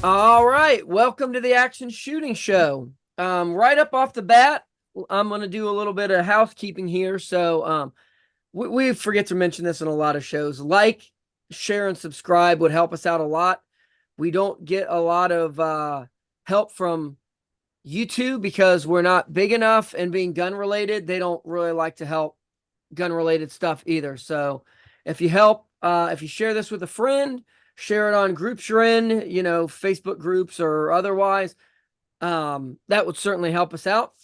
All right, welcome to the Action Shooting Show. Right up off the bat, I'm going to do a little bit of housekeeping here. So, we forget to mention this in a lot of shows. Like, share, and subscribe would help us out a lot. We don't get a lot of help from YouTube because we're not big enough, and being gun related, they don't really like to help gun related stuff either. So, if you share this with a friend, share it on groups you're in, Facebook groups or otherwise, that would certainly help us out.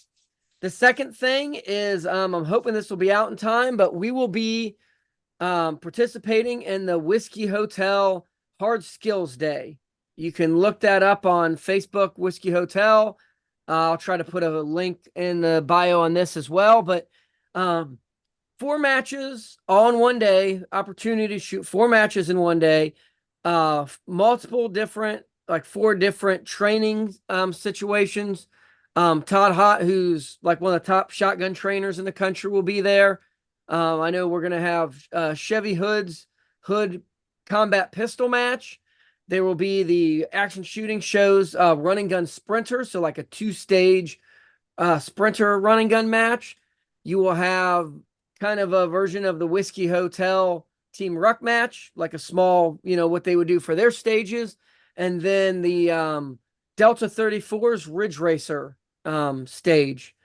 The second thing is, I'm hoping this will be out in time, but we will be participating in the Whiskey Hotel Hard Skills Day. You can look that up on Facebook, Whiskey Hotel. I'll try to put a link in the bio on this as well. But 4 matches all in one day, opportunity to shoot 4 matches in one day, multiple different, like 4 different training situations. Todd Hott, who's like one of the top shotgun trainers in the country, will be there. I know we're going to have Chevy Hood combat pistol match. There will be the Action Shooting Show's running gun sprinter, so like a 2-stage sprinter running gun match. You will have kind of a version of the Whiskey Hotel Team Ruck match, like a small, what they would do for their stages. And then the Delta 34's Ridge Racer stage,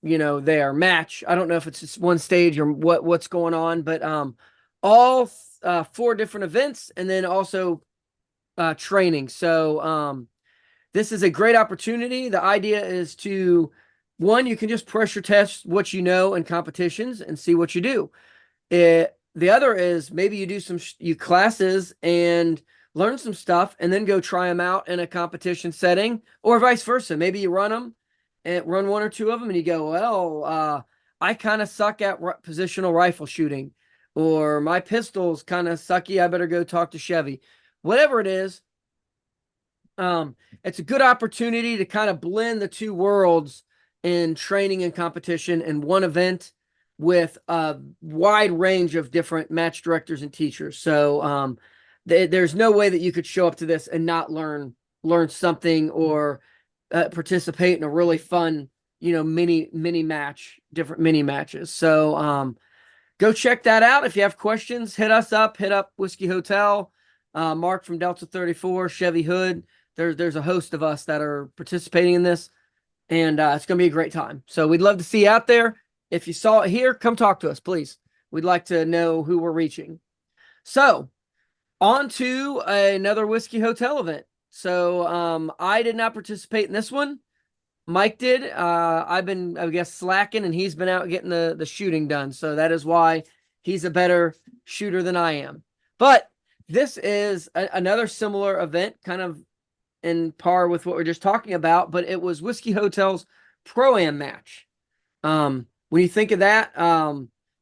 their match. I don't know if it's just one stage or what's going on, but all 4 different events, and then also training. So this is a great opportunity. The idea is to, one, you can just pressure test what you know in competitions and see what you do. The other is maybe you do some classes and learn some stuff and then go try them out in a competition setting, or vice versa. Maybe you run them and run 1 or 2 of them and you go, well, I kind of suck at positional rifle shooting, or my pistol's kind of sucky. I better go talk to Chevy. Whatever it is, it's a good opportunity to kind of blend the 2 worlds in training and competition in one event with a wide range of different match directors and teachers. So there's no way that you could show up to this and not learn something, or participate in a really fun, different mini matches. So go check that out. If you have questions, hit us up. Hit up Whiskey Hotel, Mark from Delta 34, Chevy Hood. There's a host of us that are participating in this, and it's going to be a great time. So we'd love to see you out there. If you saw it here, come talk to us, please. We'd like to know who we're reaching. So on to another Whiskey Hotel event. So I did not participate in this one. Mike did. I've been, I guess, slacking, and he's been out getting the shooting done. So that is why he's a better shooter than I am. But this is another similar event, kind of in par with what we're just talking about, but it was Whiskey Hotel's Pro-Am match. When you think of that,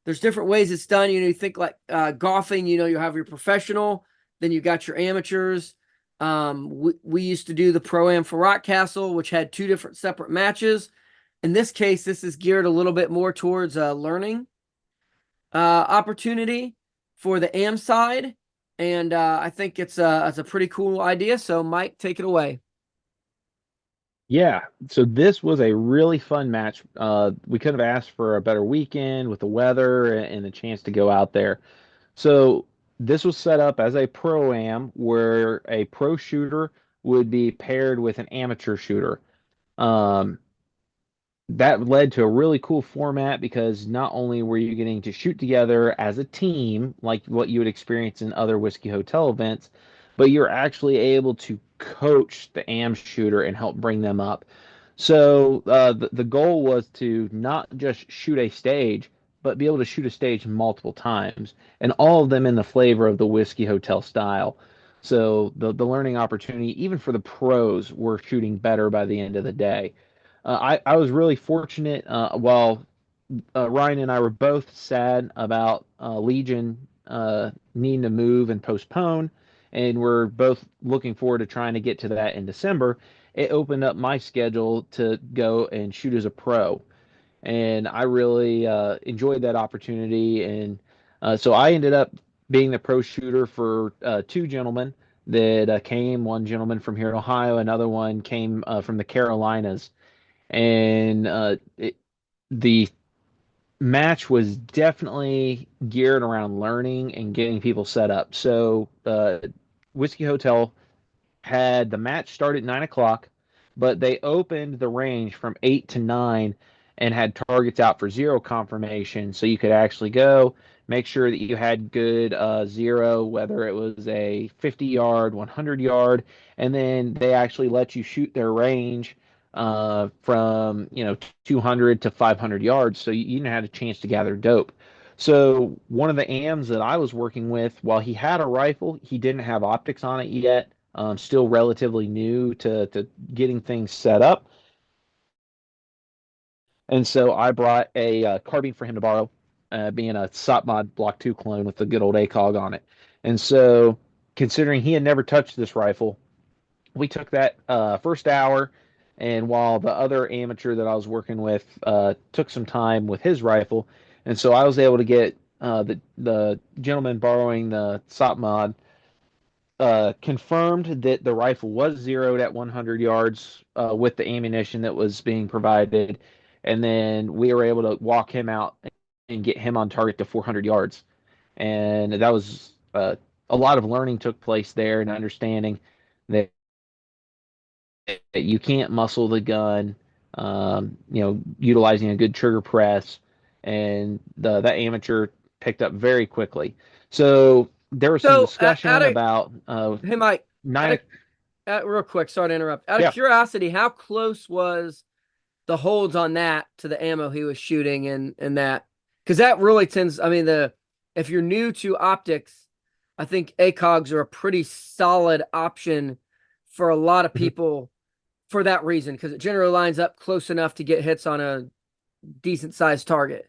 there's different ways it's done. You think like golfing, you have your professional, then you got your amateurs. We used to do the Pro-Am for Rockcastle, which had 2 different separate matches. In this case, this is geared a little bit more towards a learning opportunity for the AM side. And I think it's a pretty cool idea. So Mike, take it away. Yeah, so this was a really fun match. We could have asked for a better weekend with the weather and the chance to go out there. So this was set up as a pro-am where a pro shooter would be paired with an amateur shooter. Um, that led to a really cool format because not only were you getting to shoot together as a team, like what you would experience in other Whiskey Hotel events, but you're actually able to coach the AM shooter and help bring them up. So the goal was to not just shoot a stage, but be able to shoot a stage multiple times, and all of them in the flavor of the Whiskey Hotel style. So the learning opportunity, even for the pros, were shooting better by the end of the day. I was really fortunate. While Ryan and I were both sad about Legion needing to move and postpone, and we're both looking forward to trying to get to that in December. It opened up my schedule to go and shoot as a pro, and I really enjoyed that opportunity. And so I ended up being the pro shooter for 2 gentlemen. that came. One gentleman from here in Ohio, another one came from the Carolinas, and the match was definitely geared around learning and getting people set up. So, Whiskey Hotel had the match start at 9 o'clock, but they opened the range from 8 to 9 and had targets out for zero confirmation. So you could actually go make sure that you had good zero, whether it was a 50 yard, 100 yard, and then they actually let you shoot their range from 200 to 500 yards. So you even had a chance to gather dope. So one of the AMs that I was working with, while he had a rifle, he didn't have optics on it yet. Still relatively new to getting things set up. And so I brought a carbine for him to borrow, being a SOPMOD Block 2 clone with the good old ACOG on it. And so, considering he had never touched this rifle, we took that first hour, and while the other amateur that I was working with took some time with his rifle, and so I was able to get the gentleman borrowing the SOPMOD confirmed that the rifle was zeroed at 100 yards with the ammunition that was being provided, and then we were able to walk him out and get him on target to 400 yards. And that was a lot of learning took place there and understanding that you can't muscle the gun, utilizing a good trigger press, and that amateur picked up very quickly. So there was some So, discussion about hey, Mike, out nine. of, real quick, sorry to interrupt. Out of Yeah. curiosity, how close was the holds on that to the ammo he was shooting and that? Because that really tends, I mean, if you're new to optics, I think ACOGs are a pretty solid option for a lot of Mhm. people for that reason, because it generally lines up close enough to get hits on a decent sized target.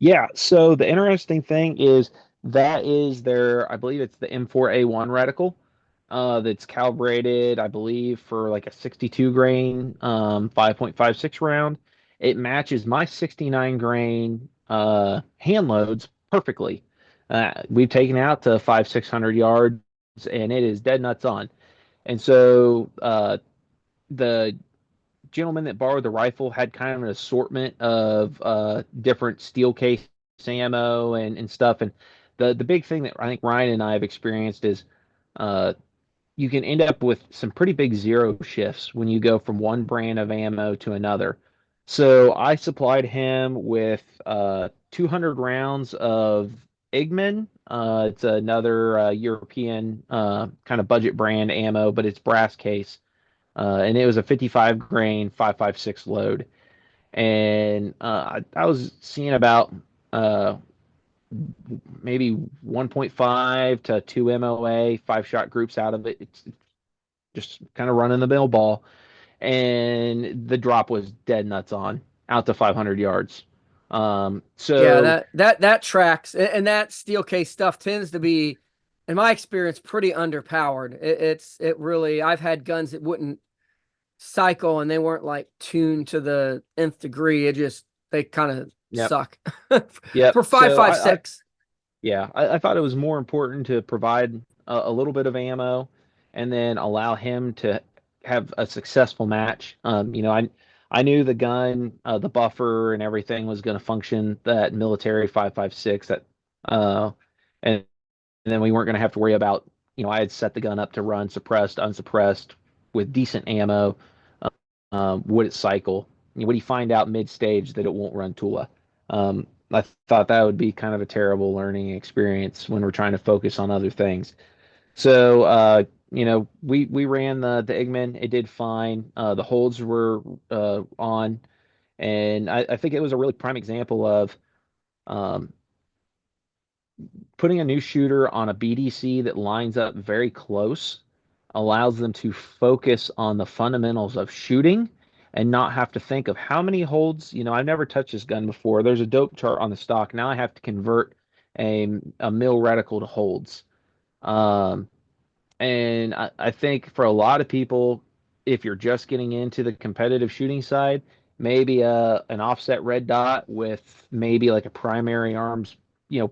Yeah. So the interesting thing is that is their, I believe it's the M4A1 reticle that's calibrated, I believe, for like a 62 grain 5.56 round. It matches my 69 grain hand loads perfectly. We've taken out to 600 yards, and it is dead nuts on. And so the gentleman that borrowed the rifle had kind of an assortment of different steel case ammo and stuff. And the big thing that I think Ryan and I have experienced is uh, you can end up with some pretty big zero shifts when you go from one brand of ammo to another. So I supplied him with 200 rounds of Igman. It's another European kind of budget brand ammo, but it's brass case, and it was a 55 grain 5.56 load. And I was seeing about uh, maybe 1.5 to 2 MOA, 5 shot groups out of it. It's just kind of running the mill ball. And the drop was dead nuts on out to 500 yards. Yeah, So, that tracks, and that steel case stuff tends to be, in my experience, pretty underpowered. It really. I've had guns that wouldn't cycle, and they weren't like tuned to the nth degree. It just they kind of yep, suck yep. for five So five six. yeah, I thought it was more important to provide a little bit of ammo and then allow him to have a successful match. I knew the gun, the buffer, and everything was going to function that military 5.56 that, uh, and then we weren't going to have to worry about, I had set the gun up to run suppressed, unsuppressed with decent ammo. Would it cycle? Would he find out mid stage that it won't run Tula? I thought that would be kind of a terrible learning experience when we're trying to focus on other things. So, we ran the Igman. It did fine. The holds were on, and I think it was a really prime example of um, putting a new shooter on a BDC that lines up very close allows them to focus on the fundamentals of shooting and not have to think of how many holds. I've never touched this gun before. There's a dope chart on the stock. Now I have to convert a mil reticle to holds. Um, and I think for a lot of people, if you're just getting into the competitive shooting side, maybe an offset red dot with maybe like a primary arms,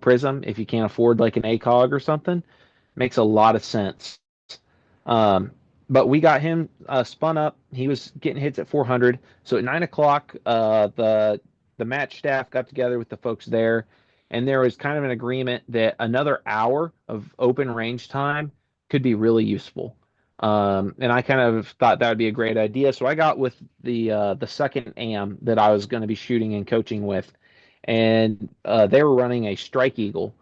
prism, if you can't afford like an ACOG or something, makes a lot of sense. Um, but we got him spun up. He was getting hits at 400. So at 9 o'clock, the match staff got together with the folks there, and there was kind of an agreement that another hour of open range time could be really useful. And I kind of thought that would be a great idea. So I got with the second AM that I was going to be shooting and coaching with, and they were running a Strike Eagle,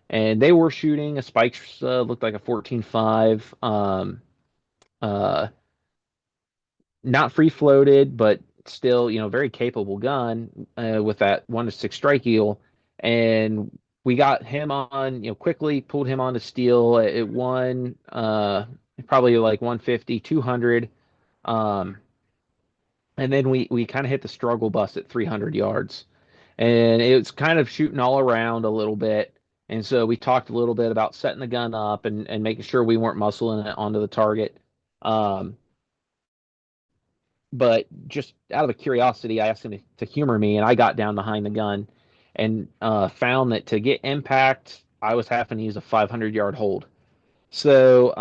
and they were shooting a Spikes looked like a 14.5. Uh, Not free floated, but still, very capable gun with that 1-6 Strike Eagle. And we got him on, quickly pulled him on to steel. It won probably like 150, 200. Um, and then we kind of hit the struggle bus at 300 yards. And it was kind of shooting all around a little bit. And so we talked a little bit about setting the gun up and making sure we weren't muscling it onto the target. Um, but just out of a curiosity, I asked him to humor me, and I got down behind the gun and found that to get impact, I was having to use a 500-yard hold. So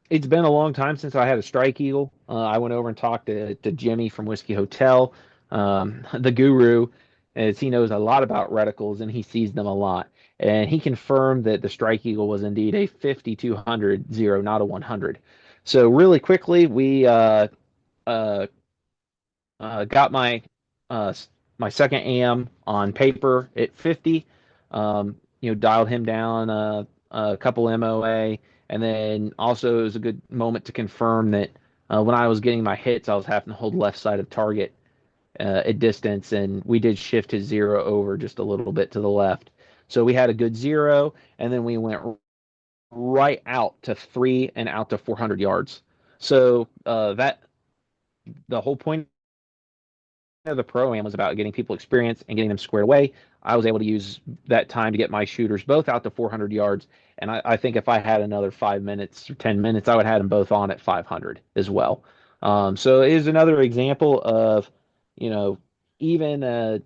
it's been a long time since I had a Strike Eagle. I went over and talked to Jimmy from Whiskey Hotel, the guru, as he knows a lot about reticles and he sees them a lot. And he confirmed that the Strike Eagle was indeed a 5200 zero, not a 100. So really quickly, we uh, got uh, my second AM on paper at 50. Dialed him down a couple MOA, and then also it was a good moment to confirm that when I was getting my hits, I was having to hold left side of target at distance, and we did shift his zero over just a little bit to the left. So we had a good zero, and then we went right out to 3 and out to 400 yards. So that the whole point of the pro-am was about getting people experience and getting them squared away. I was able to use that time to get my shooters both out to 400 yards. And I think if I had another 5 minutes or 10 minutes, I would have had them both on at 500 as well. So it is another example of, you know, even a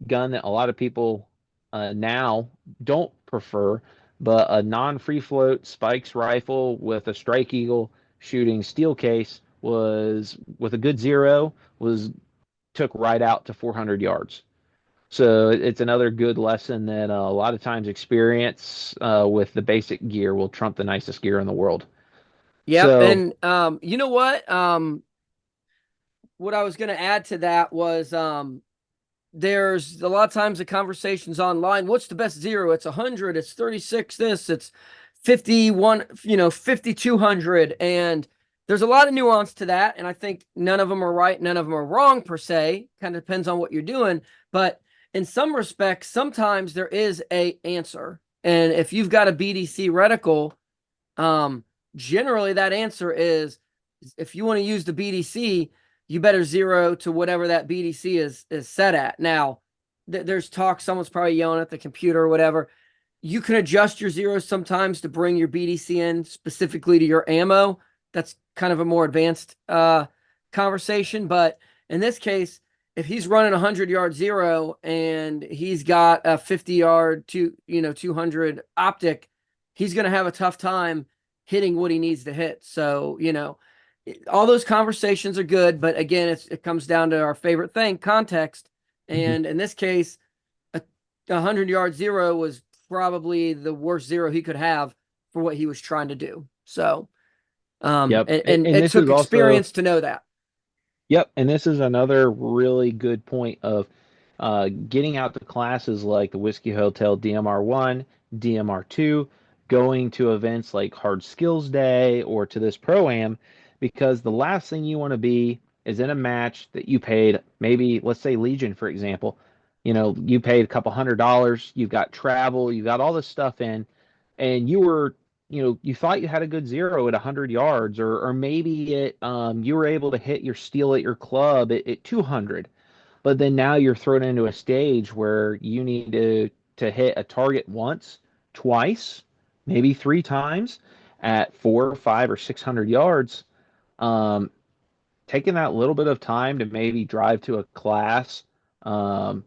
gun that a lot of people now don't prefer, but a non-free float Spikes rifle with a Strike Eagle shooting steel case was with a good zero was took right out to 400 yards. So it's another good lesson that a lot of times experience with the basic gear will trump the nicest gear in the world. Yep. So, And you know what? What I was going to add to that was there's a lot of times the conversations online. What's the best zero? It's 100. It's 36. It's 51. 5200. And there's a lot of nuance to that. And I think none of them are right. None of them are wrong per se. Kind of depends on what you're doing. But in some respects, sometimes there is a answer. And if you've got a BDC reticle, um, generally that answer is if you want to use the BDC, you better zero to whatever that BDC is set at. Now, there's talk, someone's probably yelling at the computer or whatever. You can adjust your zeros sometimes to bring your BDC in specifically to your ammo. That's kind of a more advanced conversation. But in this case, if he's running a 100-yard zero and he's got a 50-yard 200 optic, he's going to have a tough time hitting what he needs to hit. So, all those conversations are good, but again, it comes down to our favorite thing, context. mhm. And in this case, a 100-yard zero was probably the worst zero he could have for what he was trying to do. So, Yep. and And it this is took also, experience to know that. yep. And this is another really good point of getting out to classes like the Whiskey Hotel DMR1, DMR2, going to events like Hard Skills Day or to this Pro-Am, because the last thing you want to be is in a match that you paid, maybe, let's say Legion, for example. You paid a couple $100, you've got travel, you got all this stuff in, and you thought you had a good zero at 100 yards, or maybe you were able to hit your steel at your club at 200, but then now you're thrown into a stage where you need to hit a target once, twice, maybe three times at 4 or 5 or 600 yards. Um, Taking that little bit of time to maybe drive to a class, um,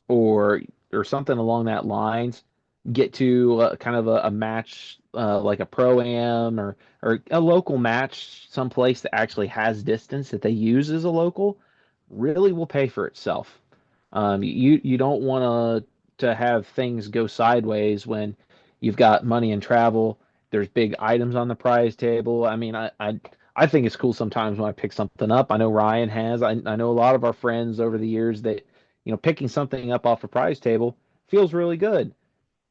or something along that lines, get to kind of a match like a pro-am or a local match someplace that actually has distance that they use as a local, really will pay for itself. You don't want to have things go sideways when you've got money and travel. There's big items on the prize table. I mean, I think it's cool sometimes when I pick something up. I know Ryan has. I know a lot of our friends over the years that, picking something up off a prize table feels really good.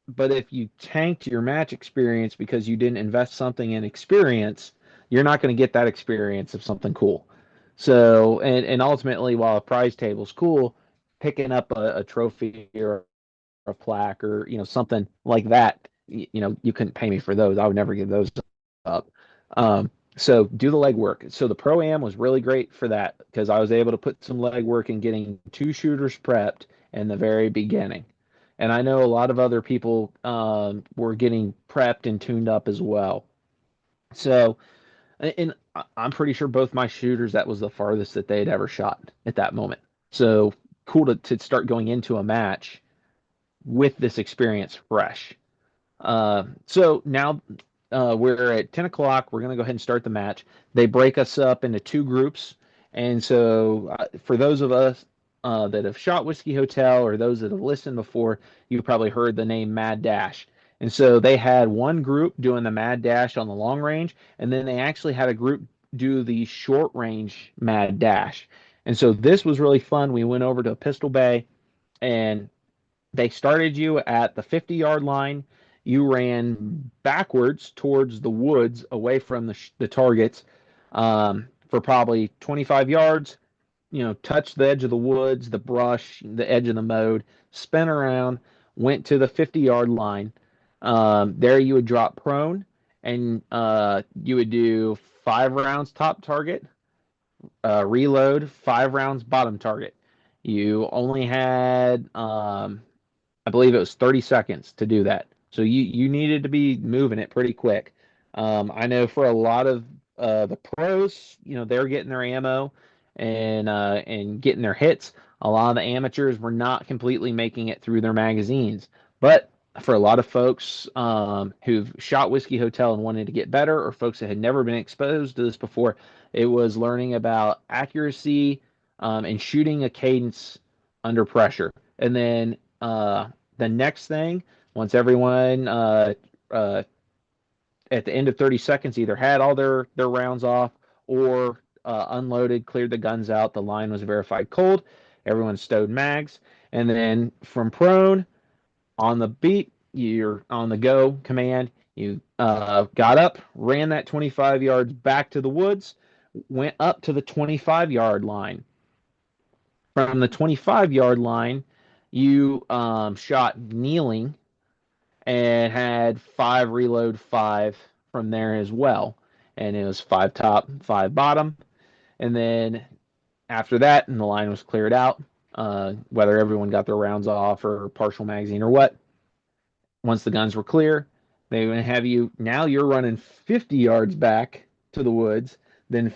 But if you tanked your match experience because you didn't invest something in experience, you're not going to get that experience of something cool. So, and ultimately, while a prize table's cool, picking up a trophy or a plaque or something like that, you couldn't pay me for those. I would never give those up. So do the legwork. So the pro am was really great for that because I was able to put some legwork in getting two shooters prepped in the very beginning. And I know a lot of other people were getting prepped and tuned up as well. So, and I'm pretty sure both my shooters, that was the farthest that they had ever shot at that moment. So cool to start going into a match with this experience fresh. So now we're at 10 o'clock. We're going to go ahead and start the match. They break us up into two groups. And so for those of us that have shot Whiskey Hotel or those that have listened before, you probably heard the name Mad Dash. And so they had one group doing the Mad Dash on the long range, and then they actually had a group do the short range Mad Dash. And so this was really fun. We went over to Pistol Bay, and they started you at the 50-yard line. You ran backwards towards the woods away from the targets for probably 25 yards. Touched the edge of the woods, the brush, the edge of the mode, spin around, went to the 50-yard line. There you would drop prone, and you would do 5 rounds top target, reload, 5 rounds bottom target. You only had I believe it was 30 seconds to do that. So you needed to be moving it pretty quick. I know for a lot of the pros, they're getting their ammo and getting their hits. A lot of the amateurs were not completely making it through their magazines. But for a lot of folks who've shot Whiskey Hotel and wanted to get better, or folks that had never been exposed to this before, it was learning about accuracy and shooting a cadence under pressure. And then the next thing, once everyone at the end of 30 seconds either had all their rounds off or unloaded, cleared the guns out, the line was verified cold, everyone stowed mags, and then from prone on the beat, you're on the go command, you got up, ran that 25 yards back to the woods, went up to the 25-yard line. From the 25-yard line, you shot kneeling and had 5 reload 5 from there as well. And it was 5 top, 5 bottom. And then after that, and the line was cleared out, whether everyone got their rounds off or partial magazine or what, once the guns were clear, they would have you, now you're running 50 yards back to the woods, then,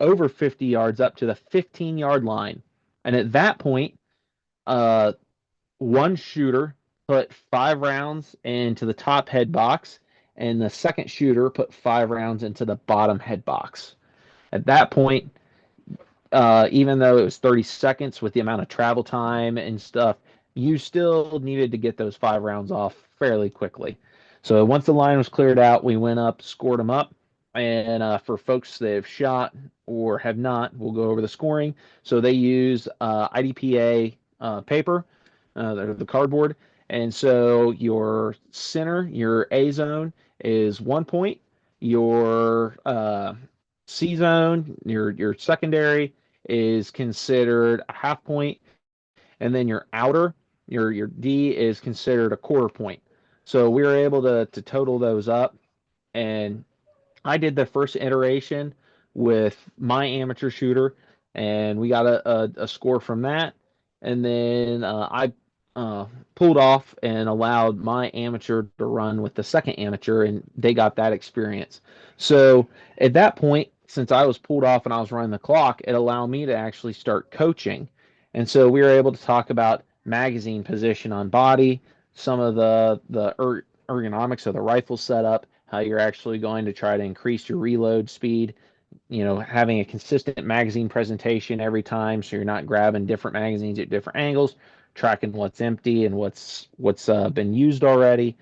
over 50 yards up to the 15-yard line. And at that point, one shooter put 5 rounds into the top head box, and the second shooter put 5 rounds into the bottom head box. At that point, even though it was 30 seconds with the amount of travel time and stuff, you still needed to get those 5 rounds off fairly quickly. So once the line was cleared out, we went up, scored them up. And for folks that have shot or have not, we'll go over the scoring. So they use IDPA paper, the cardboard. And so your center, your A zone is 1 point. Your C zone, your secondary is considered a half point, and then your outer, your D is considered a quarter point. So we were able to total those up, and I did the first iteration with my amateur shooter, and we got a score from that. And then I pulled off and allowed my amateur to run with the second amateur, and they got that experience. So at that point, since I was pulled off and I was running the clock, it allowed me to actually start coaching. And so we were able to talk about magazine position on body, some of the ergonomics of the rifle setup, how you're actually going to try to increase your reload speed, having a consistent magazine presentation every time, so you're not grabbing different magazines at different angles, tracking what's empty and what's been used already.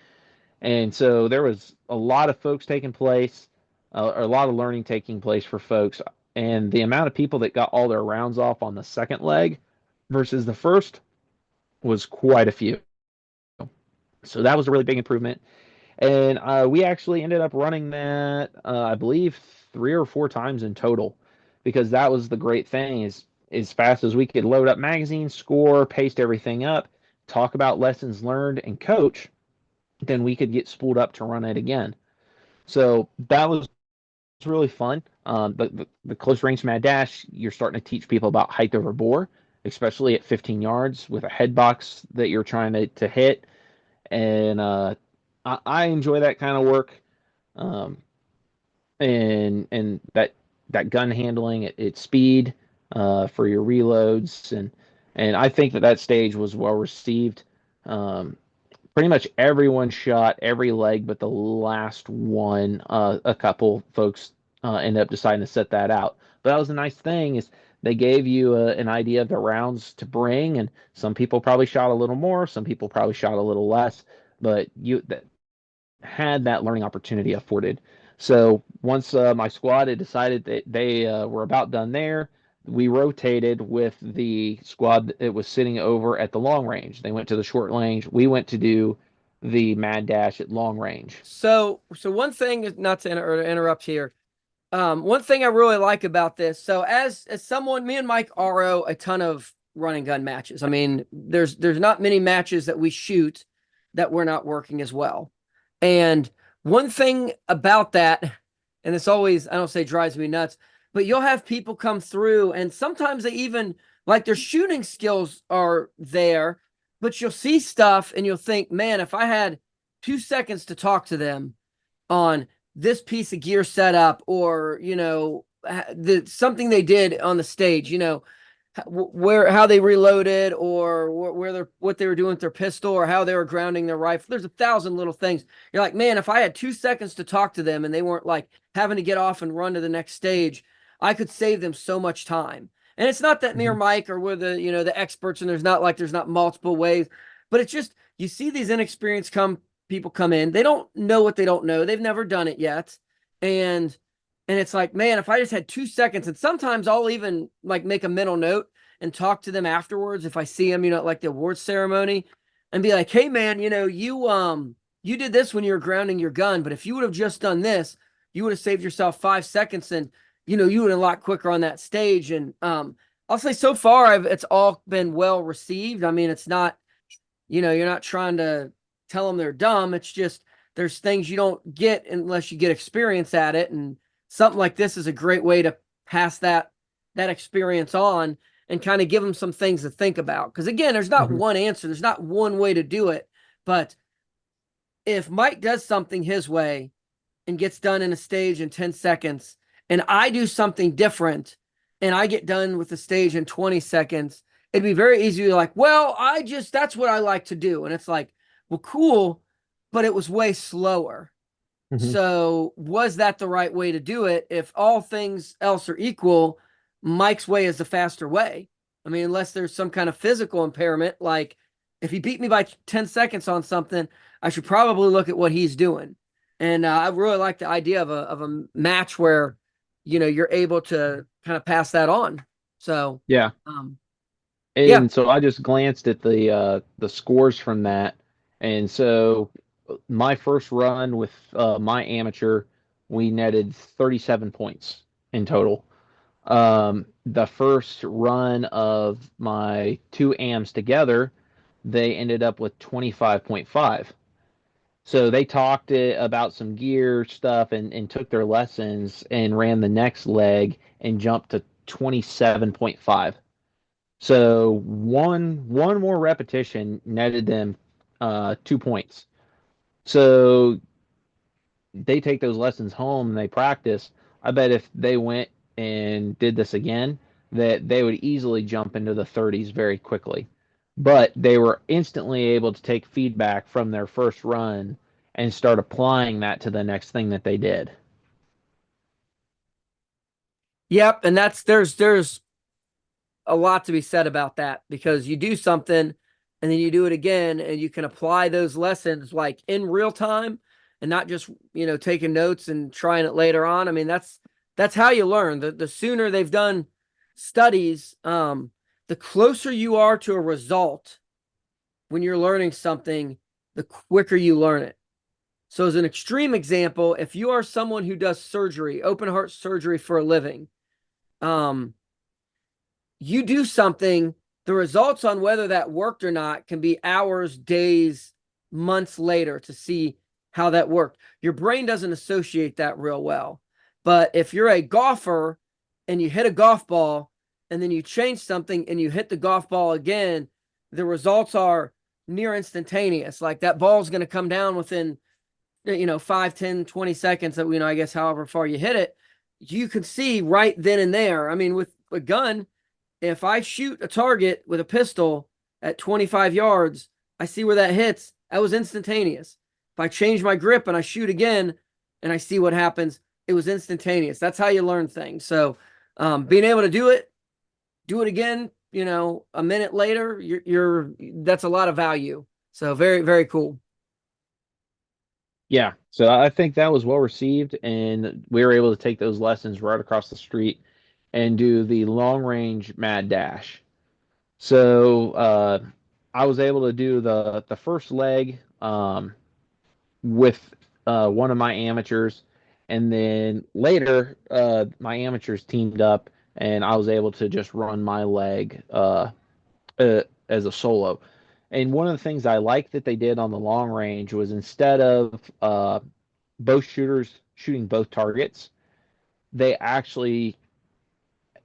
And so there was a lot of folks taking place, or a lot of learning taking place for folks. And the amount of people that got all their rounds off on the second leg versus the first was quite a few. So that was a really big improvement. And we actually ended up running that, I believe, 3 or 4 times in total, because that was the great thing is as fast as we could load up magazines, score, paste everything up, talk about lessons learned, and coach, then we could get spooled up to run it again. So that was really fun. The close range mad dash, you're starting to teach people about height over bore, especially at 15 yards with a head box that you're trying to hit. And I enjoy that kind of work. Um, and that gun handling at speed for your reloads, and I think that stage was well received. Um, Pretty much everyone shot every leg but the last one. A couple folks ended up deciding to set that out, but that was the nice thing is they gave you an idea of the rounds to bring, and some people probably shot a little more, some people probably shot a little less, but you that had that learning opportunity afforded. So once my squad had decided that they were about done there, we rotated with the squad that was sitting over at the long range. They went to the short range. We went to do the mad dash at long range. So one thing is not to interrupt here. One thing I really like about this. So as someone, me and Mike RO a ton of run and gun matches. I mean, there's not many matches that we shoot that we're not working as well. And one thing about that, and it's always, I don't say drives me nuts, but you'll have people come through and sometimes they even like their shooting skills are there, but you'll see stuff and you'll think, man, if I had 2 seconds to talk to them on this piece of gear setup, or something they did on the stage, where how they reloaded, or where they're what they were doing with their pistol, or how they were grounding their rifle. There's 1,000 little things. You're like, man, if I had 2 seconds to talk to them and they weren't like having to get off and run to the next stage, I could save them so much time. And it's not that me or Mhm. Mike or we're the experts, and there's not multiple ways, but it's just you see these inexperienced people come in. They don't know what they don't know. They've never done it yet. And it's like, man, if I just had 2 seconds, and sometimes I'll even like make a mental note and talk to them afterwards if I see them, at like the awards ceremony, and be like, hey man, you did this when you were grounding your gun, but if you would have just done this, you would have saved yourself 5 seconds, and you would have a lot quicker on that stage. And I'll say so far it's all been well received. I mean, it's not, you're not trying to tell them they're dumb. It's just there's things you don't get unless you get experience at it, and something like this is a great way to pass that experience on and kind of give them some things to think about. Because again, there's not Mhm. one answer, there's not one way to do it. But if Mike does something his way and gets done in a stage in 10 seconds, and I do something different and I get done with the stage in 20 seconds, it'd be very easy to be like, well, that's what I like to do. And it's like, well, cool, but it was way slower. Mhm. So was that the right way to do it? If all things else are equal, Mike's way is the faster way. I mean, unless there's some kind of physical impairment, like if he beat me by 10 seconds on something, I should probably look at what he's doing. And I really like the idea of a match where, you're able to kind of pass that on. So, Yeah. um, yeah. And so I just glanced at the scores from that, and so my first run with my amateur, we netted 37 points in total. The first run of my two AMs together, they ended up with 25.5. So they talked about some gear stuff and took their lessons and ran the next leg and jumped to 27.5. So one more repetition netted them 2 points. So they take those lessons home and they practice. I bet if they went and did this again, that they would easily jump into the 30s very quickly. but they were instantly able to take feedback from their first run and start applying that to the next thing that they did. Yep, and there's a lot to be said about that because you do something and then you do it again and you can apply those lessons like in real time and not just, taking notes and trying it later on. I mean, that's how you learn. The sooner they've done studies, the closer you are to a result when you're learning something, the quicker you learn it. So as an extreme example, if you are someone who does surgery, open heart surgery for a living, um, you do something, the results on whether that worked or not can be hours, days, months later to see how that worked. Your brain doesn't associate that real well. But if you're a golfer and you hit a golf ball and then you change something and you hit the golf ball again, the results are near instantaneous. Like that ball is going to come down within 5, 10, 20 seconds of, I guess however far you hit it. You can see right then and there. I mean, with a gun, if I shoot a target with a pistol at 25 yards, I see where that hits. That was instantaneous. If I change my grip and I shoot again and I see what happens, it was instantaneous. That's how you learn things. So being able to do it again, a minute later, that's a lot of value. So very, very cool. Yeah, so I think that was well received, and we were able to take those lessons right across the street and do the long range mad dash. So I was able to do the first leg with one of my amateurs, and then later my amateurs teamed up, and I was able to just run my leg as a solo. And one of the things I liked that they did on the long range was instead of both shooters shooting both targets, they actually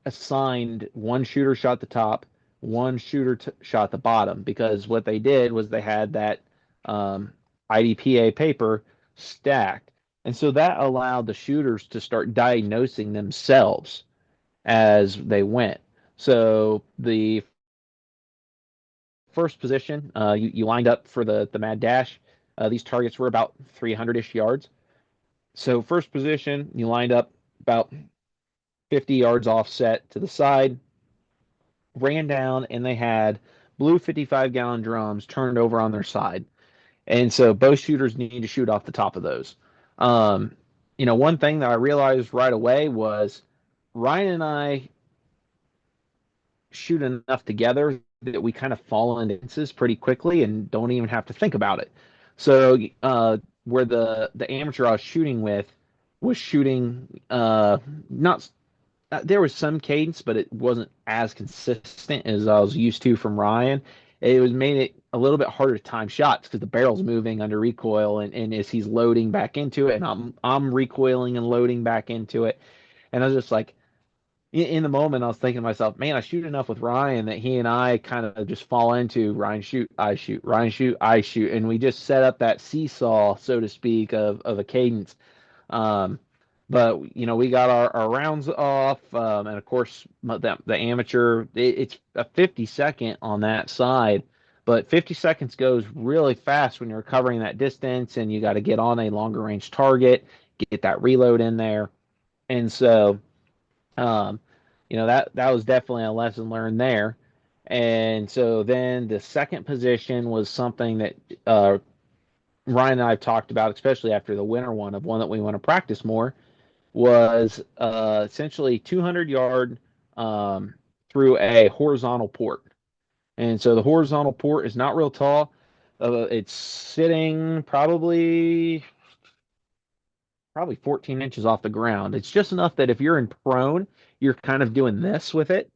assigned one shooter shot the top, one shooter shot the bottom, because what they did was they had that IDPA paper stacked. And so that allowed the shooters to start diagnosing themselves as they went. So the first position, you lined up for the mad dash. These targets were about 300-ish yards. So first position, you lined up about 50 yards offset to the side, ran down, and they had blue 55-gallon drums turned over on their side. And so both shooters need to shoot off the top of those. Um, one thing that I realized right away was Ryan and I shoot enough together that we kind of fall into instances pretty quickly and don't even have to think about it. So where the amateur I was shooting with was shooting not there was some cadence, but it wasn't as consistent as I was used to from Ryan. It was made it a little bit harder to time shots because the barrel's moving under recoil, and as he's loading back into it, and I'm recoiling and loading back into it, and I was just like, in the moment, I was thinking to myself, man, I shoot enough with Ryan that he and I kind of just fall into Ryan shoot, I shoot, Ryan shoot, I shoot, and we just set up that seesaw, so to speak, of a cadence. Um, but we got our rounds off, and of course, the amateur, it's a 50-second on that side, but 50 seconds goes really fast when you're covering that distance, and you got to get on a longer range target, get that reload in there, and so. Um, that was definitely a lesson learned there. And so then the second position was something that Ryan and I have talked about, especially after the winter one, of one that we want to practice more, was essentially 200-yard through a horizontal port. And so the horizontal port is not real tall. It's sitting probably 14 inches off the ground. It's just enough that if you're in prone, you're kind of doing this with it.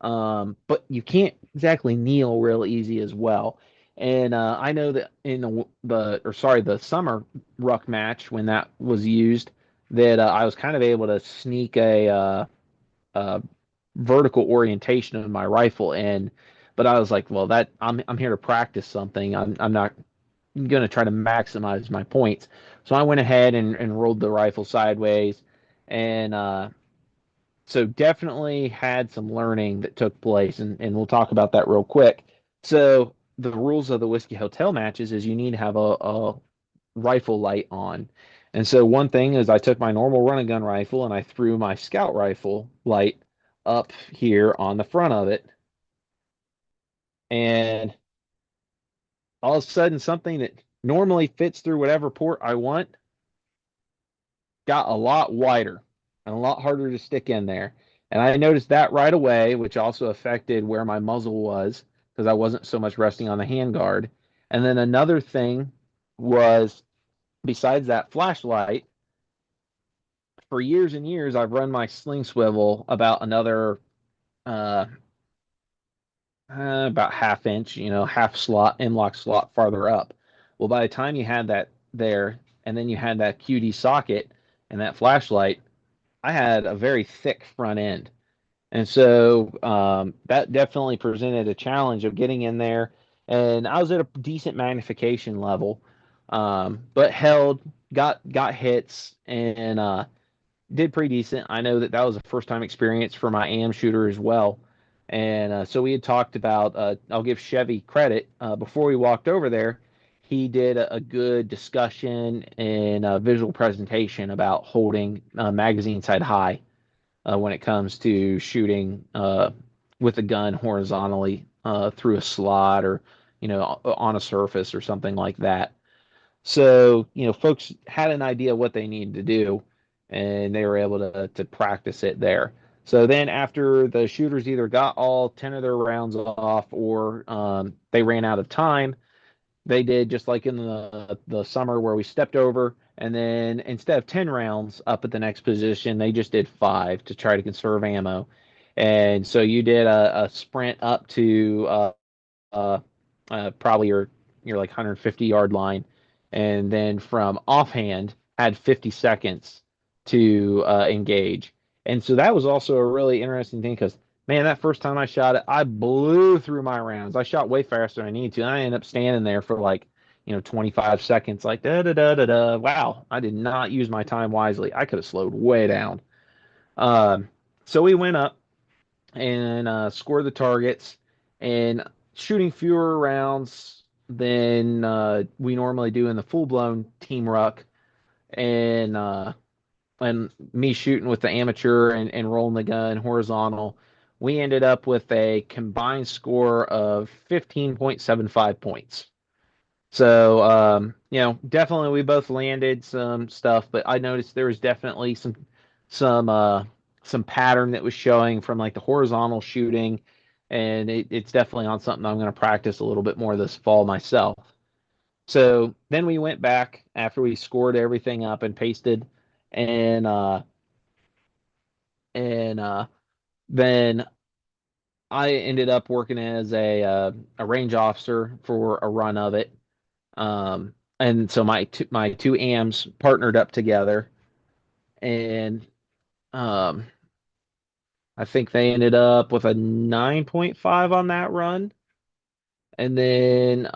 But you can't exactly kneel real easy as well. And I know that in the summer ruck match when that was used, that I was kind of able to sneak a vertical orientation of my rifle in. But I was like, well, that I'm here to practice something. I'm not going to try to maximize my points. So I went ahead and rolled the rifle sideways, and so definitely had some learning that took place, and we'll talk about that real quick. So the rules of the Whiskey Hotel matches is you need to have a rifle light on. And so one thing is I took my normal run and gun rifle and I threw my scout rifle light up here on the front of it. And all of a sudden, something that normally fits through whatever port I want got a lot wider and a lot harder to stick in there. And I noticed that right away, which also affected where my muzzle was because I wasn't so much resting on the handguard. And then another thing was, besides that flashlight, for years and years, I've run my sling swivel about another uh, about half inch, half slot, M-lock slot farther up. Well, by the time you had that there, and then you had that QD socket and that flashlight, I had a very thick front end. And so that definitely presented a challenge of getting in there. And I was at a decent magnification level, but held, got hits, and did pretty decent. I know that that was a first time experience for my AM shooter as well. And so we had talked about, I'll give Chevy credit. Before we walked over there, he did a good discussion and visual presentation about holding magazine side high when it comes to shooting with a gun horizontally through a slot or, on a surface or something like that. So, folks had an idea what they needed to do, and they were able to practice it there. So then, after the shooters either got all 10 of their rounds off or they ran out of time, they did just like in the summer where we stepped over, and then instead of 10 rounds up at the next position, they just did 5 to try to conserve ammo. And so you did a sprint up to uh, probably your like 150-yard line, and then from offhand had 50 seconds to engage. And so that was also a really interesting thing because man, that first time I shot it, I blew through my rounds. I shot way faster than I needed to. And I ended up standing there for like 25 seconds, like da da da da da. Wow, I did not use my time wisely. I could have slowed way down. Um, so we went up and score the targets and shooting fewer rounds than we normally do in the full blown team ruck and me shooting with the amateur and rolling the gun horizontal. We ended up with a combined score of 15.75 points. So, definitely we both landed some stuff, but I noticed there was definitely some some pattern that was showing from like the horizontal shooting, and it's definitely on something I'm going to practice a little bit more this fall myself. So then we went back after we scored everything up and pasted, and and then I ended up working as a range officer for a run of it. And so my two AMs partnered up together, and um, I think they ended up with a 9.5 on that run. And then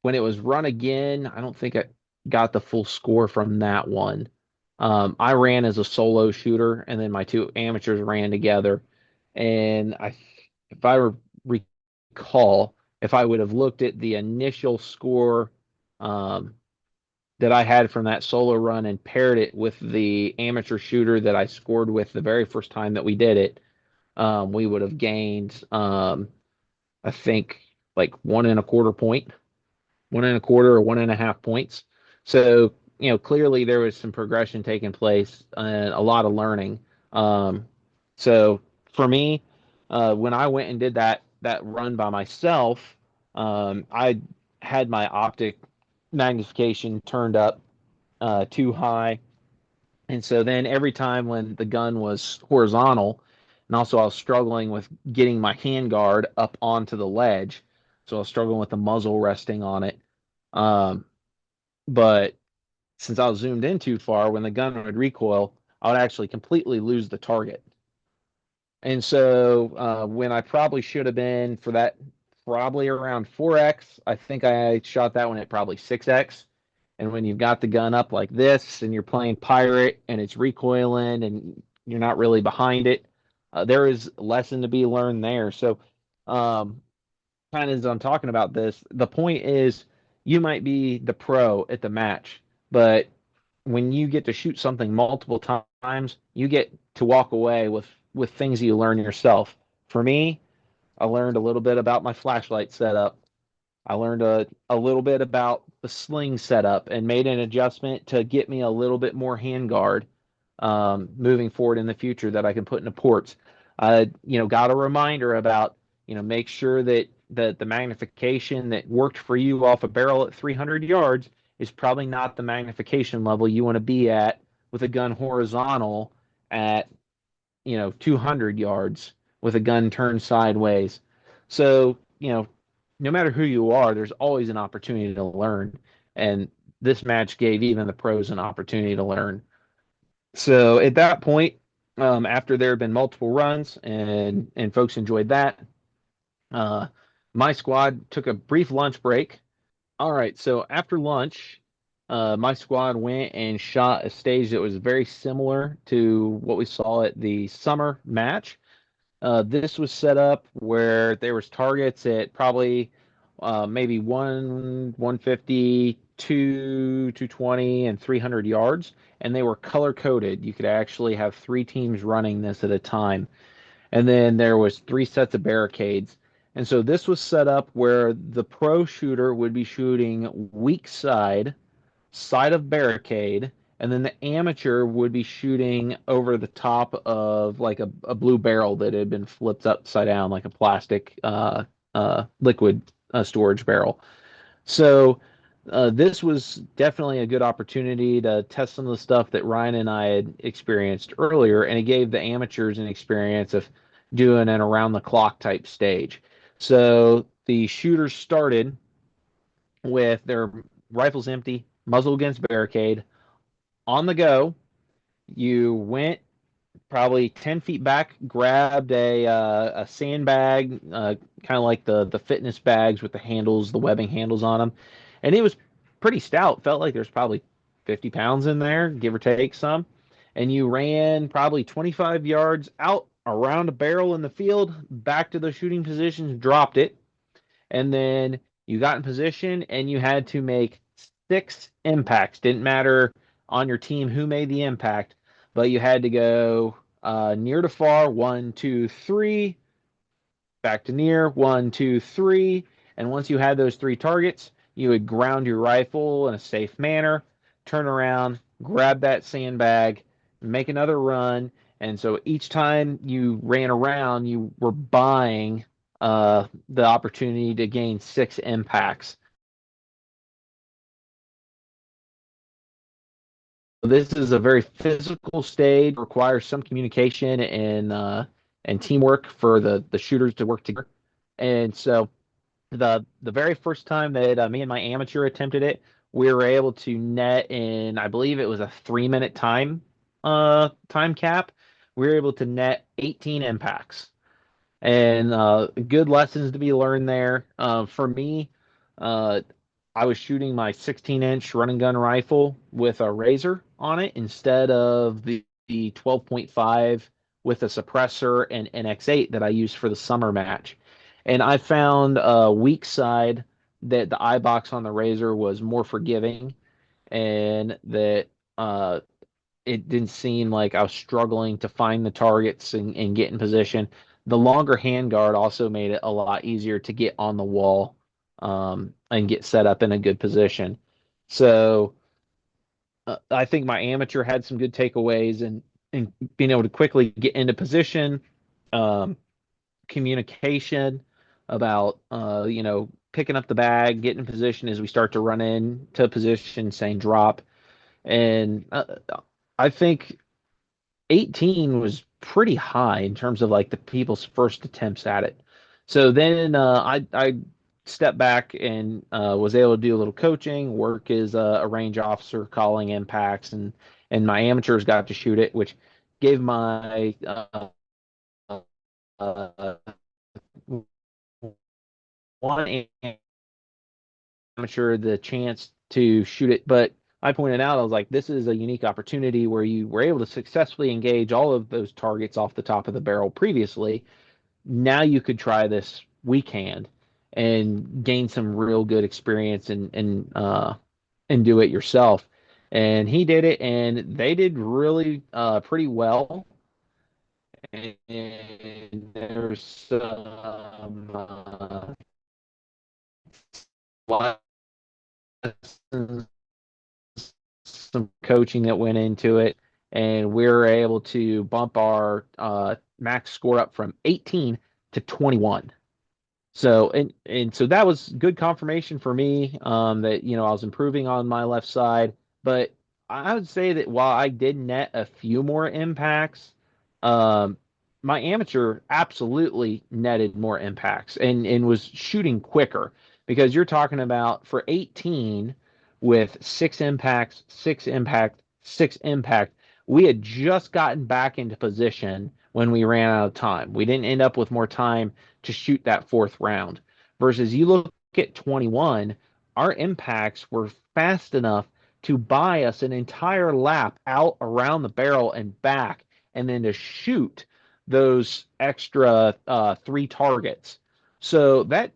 when it was run again, I don't think I got the full score from that one. I ran as a solo shooter, and then my two amateurs ran together. And if I recall, if I would have looked at the initial score um, that I had from that solo run and paired it with the amateur shooter that I scored with the very first time that we did it, we would have gained, I think, like 1.25 point, 1.25 or 1.5 points. So, clearly there was some progression taking place and a lot of learning. Um, so for me, when I went and did that run by myself, I had my optic magnification turned up too high. And so then every time when the gun was horizontal, and also I was struggling with getting my handguard up onto the ledge. So I was struggling with the muzzle resting on it. Um, but since I was zoomed in too far, when the gun would recoil, I would actually completely lose the target. And so when I probably should have been for that, probably around 4x, I think I shot that one at probably 6x. And when you've got the gun up like this and you're playing pirate and it's recoiling and you're not really behind it, there is a lesson to be learned there. So, um, kind of as I'm talking about this, the point is you might be the pro at the match, but when you get to shoot something multiple times, you get to walk away with things you learn yourself. For me, I learned a little bit about my flashlight setup. I learned a little bit about the sling setup and made an adjustment to get me a little bit more handguard moving forward in the future that I can put into ports. Got a reminder about, make sure that the magnification that worked for you off a barrel at 300 yards is probably not the magnification level you want to be at with a gun horizontal at, 200 yards with a gun turned sideways. So, no matter who you are, there's always an opportunity to learn. And this match gave even the pros an opportunity to learn. So at that point, after there had been multiple runs and folks enjoyed that, uh, my squad took a brief lunch break. All right, so after lunch, my squad went and shot a stage that was very similar to what we saw at the summer match. This was set up where there was targets at probably maybe 150, 220, and 300 yards, and they were color coded. You could actually have three teams running this at a time, and then there was three sets of barricades. And so this was set up where the pro shooter would be shooting weak side of barricade, and then the amateur would be shooting over the top of like a blue barrel that had been flipped upside down, like a plastic liquid storage barrel. So this was definitely a good opportunity to test some of the stuff that Ryan and I had experienced earlier, and it gave the amateurs an experience of doing an around the clock type stage. So the shooters started with their rifles empty, muzzle against barricade, on the go. You went probably 10 feet back, grabbed a sandbag, kind of like the fitness bags with the handles, the webbing handles on them. And it was pretty stout. Felt like there's probably 50 pounds in there, give or take some. And you ran probably 25 yards out around a barrel in the field, back to the shooting positions, dropped it. And then you got in position and you had to make 6 impacts. Didn't matter on your team who made the impact, but you had to go near to far, 1, 2, 3, back to near, 1, 2, 3. And once you had those 3 targets, you would ground your rifle in a safe manner, turn around, grab that sandbag, make another run. And so each time you ran around, you were buying the opportunity to gain 6 impacts. This is a very physical stage, requires some communication and teamwork for the shooters to work together. And so the very first time that me and my amateur attempted it, we were able to net in, I believe it was a 3 minute time cap. We were able to net 18 impacts, and good lessons to be learned there. For me, uh, I was shooting my 16-inch running gun rifle with a razor on it instead of the 12.5 with a suppressor and NX8 that I used for the summer match. And I found a weak side that the eye box on the razor was more forgiving, and that it didn't seem like I was struggling to find the targets and get in position. The longer handguard also made it a lot easier to get on the wall and get set up in a good position. So I think my amateur had some good takeaways and being able to quickly get into position, um, communication about picking up the bag, getting in position as we start to run into position, saying drop, and I think 18 was pretty high in terms of like the people's first attempts at it. So then I stepped back and was able to do a little coaching, work as a range officer, calling impacts, and my amateurs got to shoot it, which gave my uh, one amateur the chance to shoot it. But I pointed out, I was like, this is a unique opportunity where you were able to successfully engage all of those targets off the top of the barrel previously. Now you could try this weak hand. and gain some real good experience and do it yourself. And he did it, and they did really pretty well. And there's lessons, some coaching that went into it, and we were able to bump our max score up from 18 to 21. So and so that was good confirmation for me, that I was improving on my left side. But I would say that while I did net a few more impacts, um, my amateur absolutely netted more impacts and was shooting quicker, because you're talking about for 18 with six impacts, six impact, six impact. We had just gotten back into position when we ran out of time. We didn't end up with more time to shoot that fourth round. Versus you look at 21, our impacts were fast enough to buy us an entire lap out around the barrel and back, and then to shoot those extra three targets. So that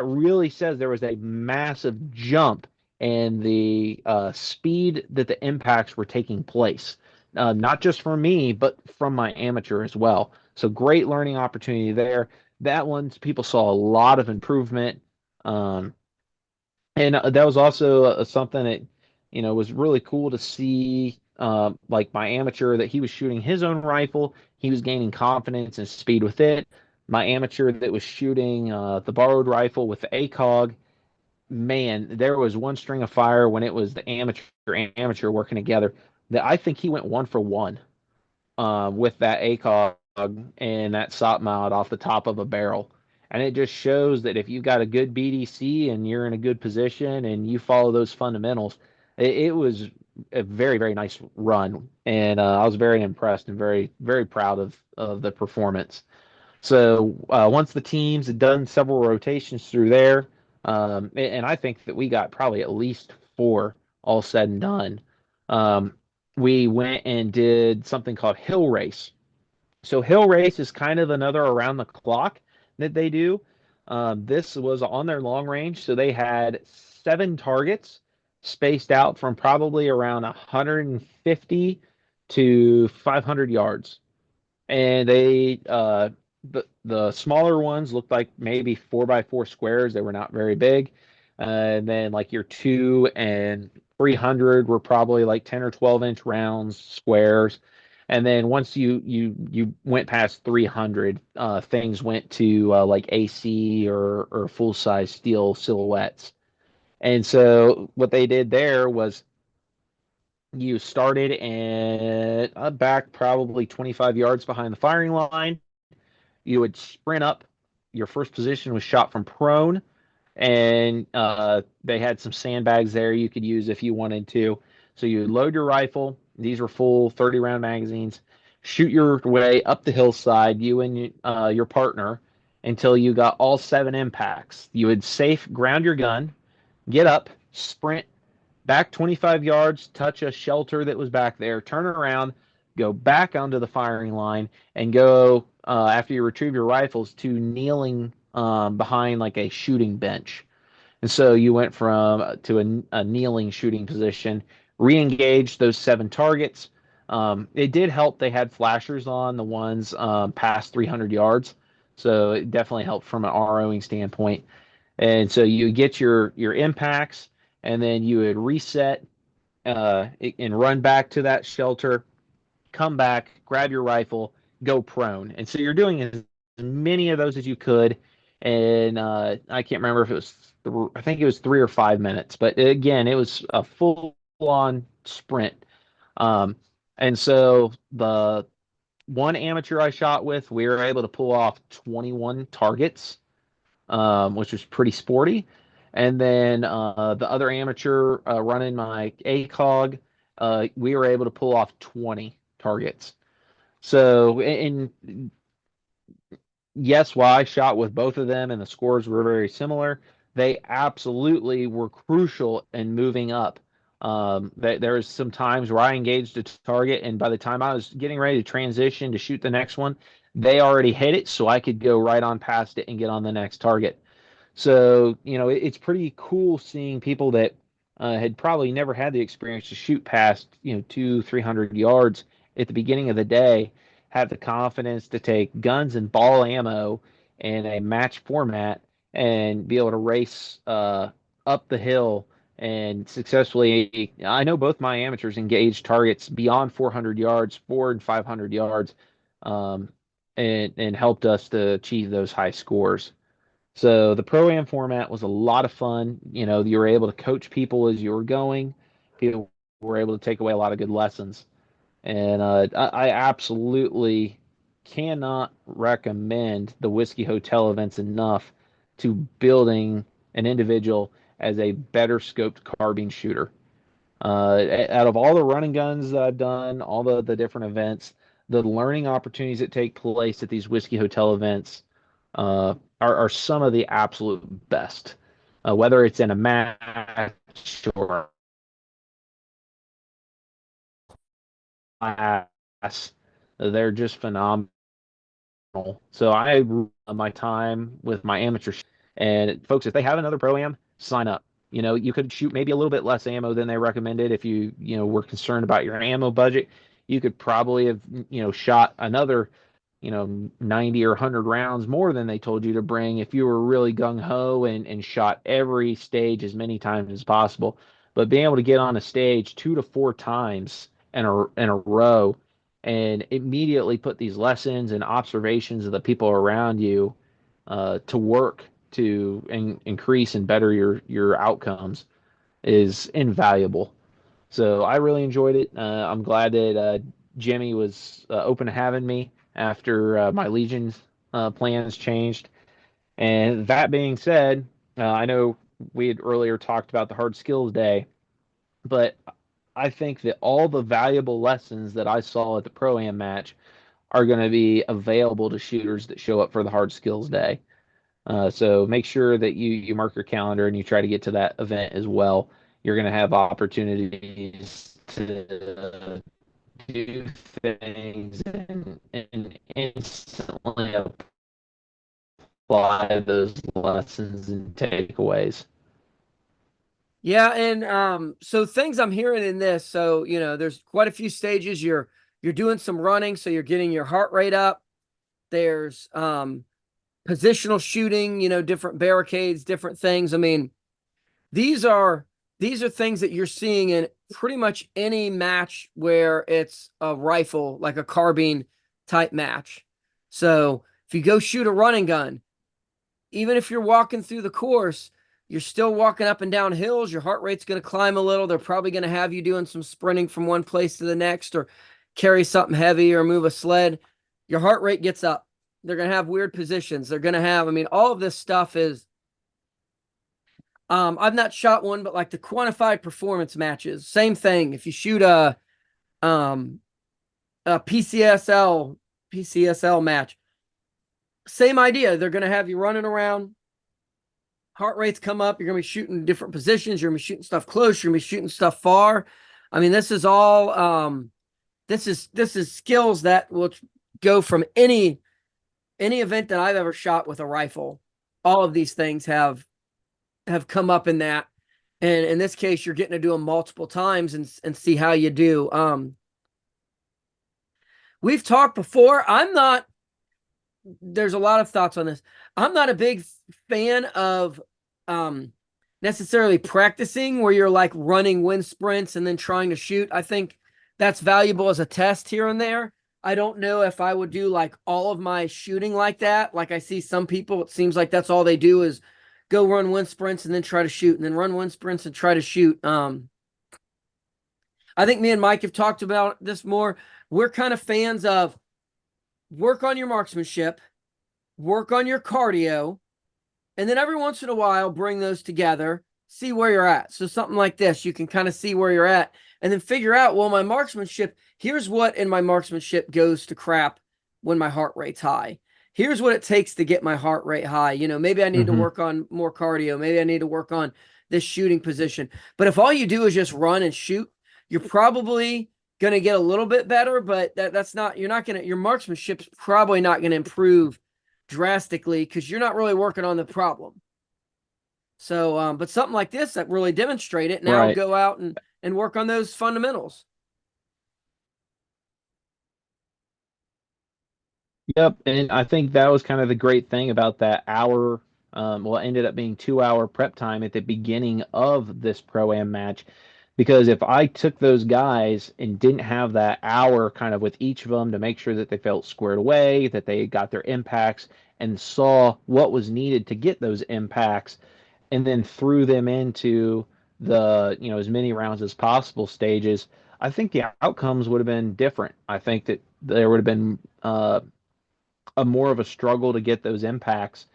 really says there was a massive jump in the speed that the impacts were taking place. Not just for me, but from my amateur as well. So great learning opportunity there. That one, people saw a lot of improvement. Um, and that was also something that, was really cool to see. Like my amateur, that he was shooting his own rifle, he was gaining confidence and speed with it. My amateur that was shooting the borrowed rifle with the ACOG, man, there was one string of fire when it was the amateur working together, that I think he went 1 for 1 with that ACOG and that SOP mod off the top of a barrel. And it just shows that if you've got a good BDC and you're in a good position and you follow those fundamentals, it was a very, very nice run. And I was very impressed and very, very proud of the performance. So once the teams had done several rotations through there, and I think that we got probably at least 4 all said and done. Um, we went and did something called Hill Race. So Hill Race is kind of another around the clock that they do. This was on their long range, so they had 7 targets spaced out from probably around 150 to 500 yards, and the smaller ones looked like maybe 4x4 squares. They were not very big. And then like your 2 and 300 were probably like 10 or 12-inch rounds, squares. And then once you went past 300, things went to like AC or full size steel silhouettes. And so what they did there was you started and back probably 25 yards behind the firing line. You would sprint up. Your first position was shot from prone, and they had some sandbags there you could use if you wanted to. So you would load your rifle. These were full 30-round magazines. Shoot your way up the hillside, you and your partner, until you got all 7 impacts. You would safe ground your gun, get up, sprint back 25 yards, touch a shelter that was back there, turn around, go back onto the firing line, and go, after you retrieve your rifles, to kneeling behind like a shooting bench. And so you went from to a kneeling shooting position, re-engaged those 7 targets. It did help. They had flashers on the ones past 300 yards, so it definitely helped from an ROing standpoint. And so you get your impacts, and then you would reset and run back to that shelter, come back, grab your rifle, go prone. And so you're doing as many of those as you could. And I can't remember if it was, I think it was 3 or 5 minutes. But again, it was a full on sprint. Um, and so the one amateur I shot with, we were able to pull off 21 targets, which was pretty sporty. And then the other amateur running my ACOG, we were able to pull off 20 targets. So, and yes, while I shot with both of them and the scores were very similar, they absolutely were crucial in moving up. There was some times where I engaged a target, and by the time I was getting ready to transition to shoot the next one, they already hit it, so I could go right on past it and get on the next target. So, it's pretty cool seeing people that had probably never had the experience to shoot past, 200, 300 yards at the beginning of the day, have the confidence to take guns and ball ammo in a match format and be able to race up the hill and successfully. I know both my amateurs engaged targets beyond 400 yards, 400 and 500 yards, um, and helped us to achieve those high scores. So the pro-am format was a lot of fun. You were able to coach people as you were going. People were able to take away a lot of good lessons. And I absolutely cannot recommend the Whiskey Hotel events enough to building an individual as a better scoped carbine shooter. Out of all the running guns that I've done, all the different events, the learning opportunities that take place at these Whiskey Hotel events are some of the absolute best. Whether it's in a match or a class, they're just phenomenal. So I my time with my amateur, and folks, if they have another pro am, sign up. You could shoot maybe a little bit less ammo than they recommended if were concerned about your ammo budget. You could probably have, shot another, 90 or 100 rounds more than they told you to bring if you were really gung ho and shot every stage as many times as possible. But being able to get on a stage 2 to 4 times in a row and immediately put these lessons and observations of the people around you to work to increase and better your outcomes is invaluable. So I really enjoyed it. I'm glad that Jimmy was open to having me after my Legion's plans changed. And that being said, I know we had earlier talked about the hard skills day, but I think that all the valuable lessons that I saw at the Pro Am match are going to be available to shooters that show up for the hard skills day. So make sure that you mark your calendar and you try to get to that event as well. You're going to have opportunities to do things and instantly apply those lessons and takeaways. Yeah, and so things I'm hearing in this, so there's quite a few stages. You're doing some running, so you're getting your heart rate up. There's positional shooting, different barricades, different things. I mean, these are things that you're seeing in pretty much any match where it's a rifle, like a carbine type match. So if you go shoot a running gun, even if you're walking through the course, you're still walking up and down hills. Your heart rate's going to climb a little. They're probably going to have you doing some sprinting from one place to the next, or carry something heavy or move a sled. Your heart rate gets up. They're going to have weird positions. They're going to have, I mean, all of this stuff is, I've not shot one, but like the quantified performance matches, same thing. If you shoot a PCSL match, same idea. They're going to have you running around, heart rates come up. You're going to be shooting different positions. You're going to be shooting stuff close. You're going to be shooting stuff far. I mean, this is all, this is skills that will go from any event that I've ever shot with a rifle. All of these things have come up in that. And in this case, you're getting to do them multiple times and see how you do. We've talked before. There's a lot of thoughts on this. I'm not a big fan of necessarily practicing where you're like running wind sprints and then trying to shoot. I think that's valuable as a test here and there. I don't know if I would do like all of my shooting like that. Like I see some people, it seems like that's all they do is go run wind sprints and then try to shoot, and then run wind sprints and try to shoot. I think me and Mike have talked about this more. We're kind of fans of work on your marksmanship, work on your cardio, and then every once in a while bring those together, see where you're at. So something like this, you can kind of see where you're at and then figure out, well, my marksmanship, here's what in my marksmanship goes to crap when my heart rate's high. Here's what it takes to get my heart rate high. Maybe I need to work on more cardio. Maybe I need to work on this shooting position. But if all you do is just run and shoot, you're probably going to get a little bit better, but that's not, your marksmanship's probably not going to improve drastically because you're not really working on the problem. So, but something like this that really demonstrate it, now Right. go out and work on those fundamentals. Yep, and I think that was kind of the great thing about that hour. Well, it ended up being 2 hour prep time at the beginning of this pro-am match, because if I took those guys and didn't have that hour kind of with each of them to make sure that they felt squared away, that they got their impacts and saw what was needed to get those impacts, and then threw them into the, as many rounds as possible stages, I think the outcomes would have been different. I think that there would have been a more of a struggle to get those impacts.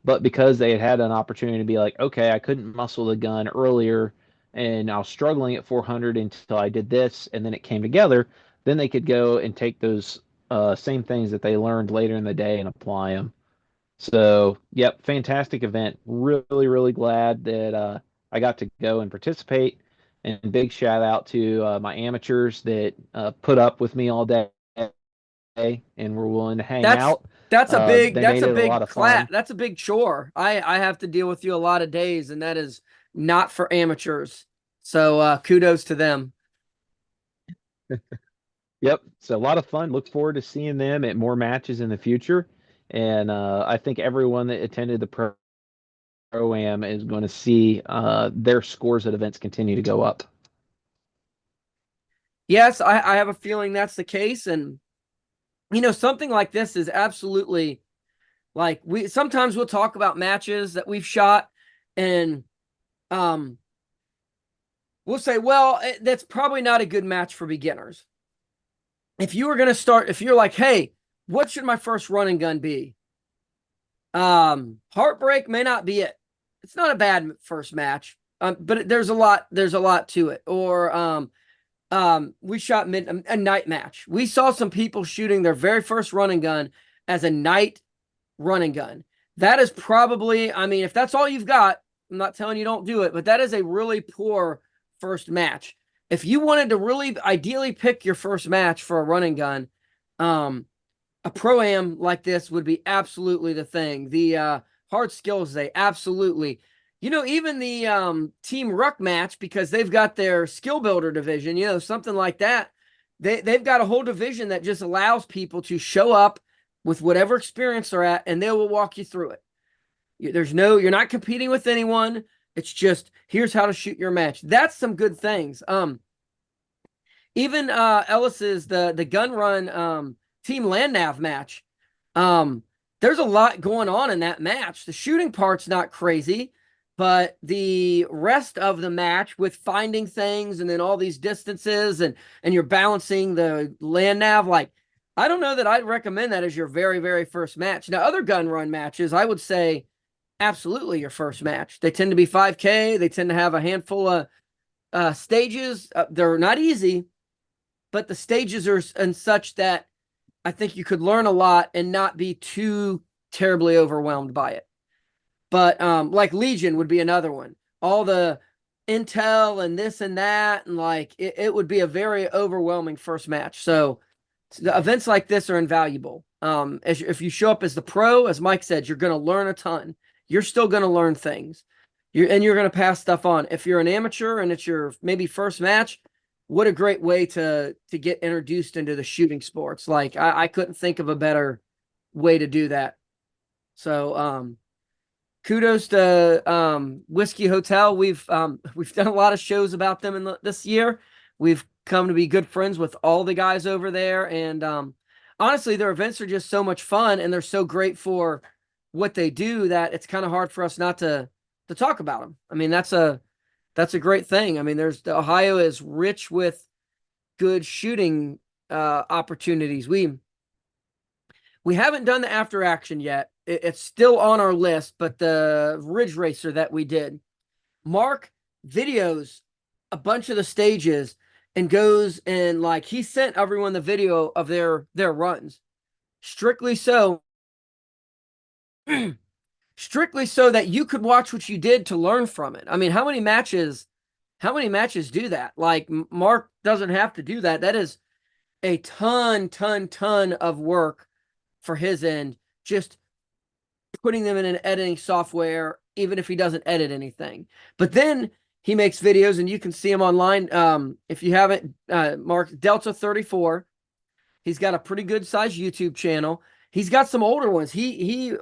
But because they had had an opportunity to be like, okay, I couldn't muscle the gun earlier and I was struggling at 400 until I did this and then it came together, then they could go and take those same things that they learned later in the day and apply them. So, yep, fantastic event. Really, really glad that I got to go and participate. And big shout out to my amateurs that put up with me all day and were willing to hang That's out. that's a big They made it a lot of fun. that's a big chore. I have to deal with you a lot of days, and that is not for amateurs. So kudos to them. Yep, so a lot of fun. Look forward to seeing them at more matches in the future. And I think everyone that attended the pro-am is going to see their scores at events continue to go up. Yes, I have a feeling that's the case, and something like this is absolutely like we sometimes we'll talk about matches that we've shot, and um we'll say, well, that's probably not a good match for beginners. If you were going to start, if you're like, hey, what should my first run and gun be? Heartbreak may not be it. It's not a bad first match, but there's a lot to it. Or we shot a night match. We saw some people shooting their very first run and gun as a night run and gun. That is probably, I mean, if that's all you've got, I'm not telling you don't do it, but that is a really poor first match. If you wanted to really ideally pick your first match for a run and gun, a pro-am like this would be absolutely the thing. The hard skills day, absolutely. Even the Team Ruck match, because they've got their skill builder division, something like that. They've got a whole division that just allows people to show up with whatever experience they're at, and they will walk you through it. You're not competing with anyone. It's just, here's how to shoot your match. That's some good things. Even Ellis's the gun run team land nav match. There's a lot going on in that match. The shooting part's not crazy, but the rest of the match with finding things and then all these distances and you're balancing the land nav, like I don't know that I'd recommend that as your very, very first match. Now, other gun run matches, I would say absolutely your first match. They tend to be 5K. They tend to have a handful of stages. They're not easy, but the stages are and such that I think you could learn a lot and not be too terribly overwhelmed by it. But like Legion would be another one. All the intel and this and that, and like it would be a very overwhelming first match. So the events like this are invaluable. If you show up as the pro, as Mike said, you're going to learn a ton. You're still going to learn things. You're going to pass stuff on. If you're an amateur and it's your maybe first match, what a great way to get introduced into the shooting sports. Like I couldn't think of a better way to do that. So kudos to Whiskey Hotel. We've done a lot of shows about them this year. We've come to be good friends with all the guys over there, and honestly, their events are just so much fun, and they're so great for what they do that it's kind of hard for us not to talk about them. I mean, that's a great thing. I mean, Ohio is rich with good shooting opportunities. We haven't done the after action yet. It's still on our list, but the Ridge Racer that we did, Mark videos a bunch of the stages and goes and like he sent everyone the video of their runs. Strictly so strictly so that you could watch what you did to learn from it. I mean, how many matches do that? Like Mark doesn't have to do that. That is a ton of work for his end, just putting them in an editing software even if he doesn't edit anything. But then he makes videos, and you can see him online. If you haven't, Mark Delta 34, he's got a pretty good sized YouTube channel. He's got some older ones. He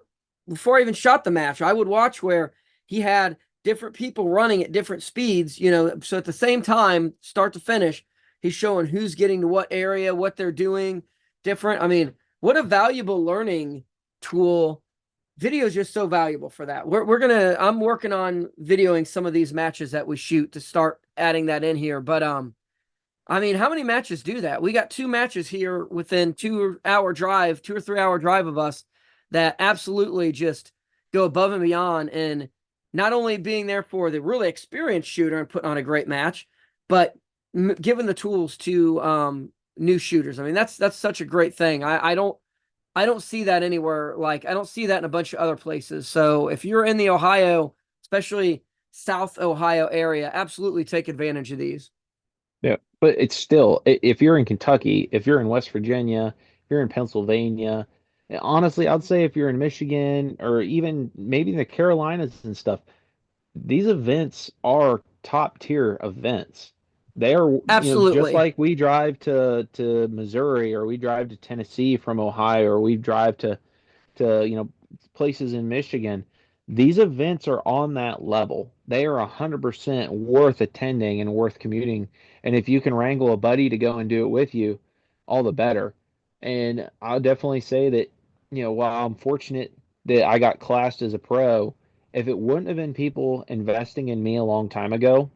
before I even shot the match, I would watch where he had different people running at different speeds, so at the same time, start to finish, he's showing who's getting to what area, what they're doing different. I mean, what a valuable learning tool. Video is just so valuable for that. I'm working on videoing some of these matches that we shoot to start adding that in here. But I mean, how many matches do that? We got 2 matches here within 2-hour drive, 2 or 3 hour drive of us that absolutely just go above and beyond. And not only being there for the really experienced shooter and putting on a great match, but giving the tools to new shooters. I mean, that's such a great thing. I don't see that anywhere. Like, I don't see that in a bunch of other places. So if you're in the Ohio, especially South Ohio area, absolutely take advantage of these. Yeah, but it's still, if you're in Kentucky, if you're in West Virginia, if you're in Pennsylvania, honestly, I'd say if you're in Michigan or even maybe the Carolinas and stuff, these events are top tier events. They are, just Absolutely. like we drive to Missouri or we drive to Tennessee from Ohio or we drive to places in Michigan. These events are on that level. They are 100% worth attending and worth commuting. And if you can wrangle a buddy to go and do it with you, all the better. And I'll definitely say that, while I'm fortunate that I got classed as a pro, if it wouldn't have been people investing in me a long time ago,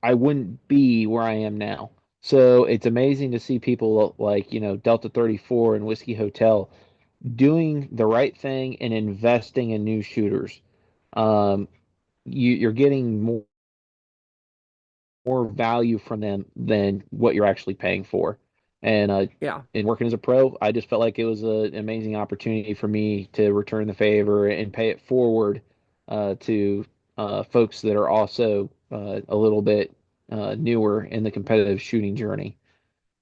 I wouldn't be where I am now. So it's amazing to see people like, Delta 34 and Whiskey Hotel doing the right thing and investing in new shooters. Um, you're getting more value from them than what you're actually paying for. And Yeah. in working as a pro, I just felt like it was an amazing opportunity for me to return the favor and pay it forward to folks that are also a little bit newer in the competitive shooting journey.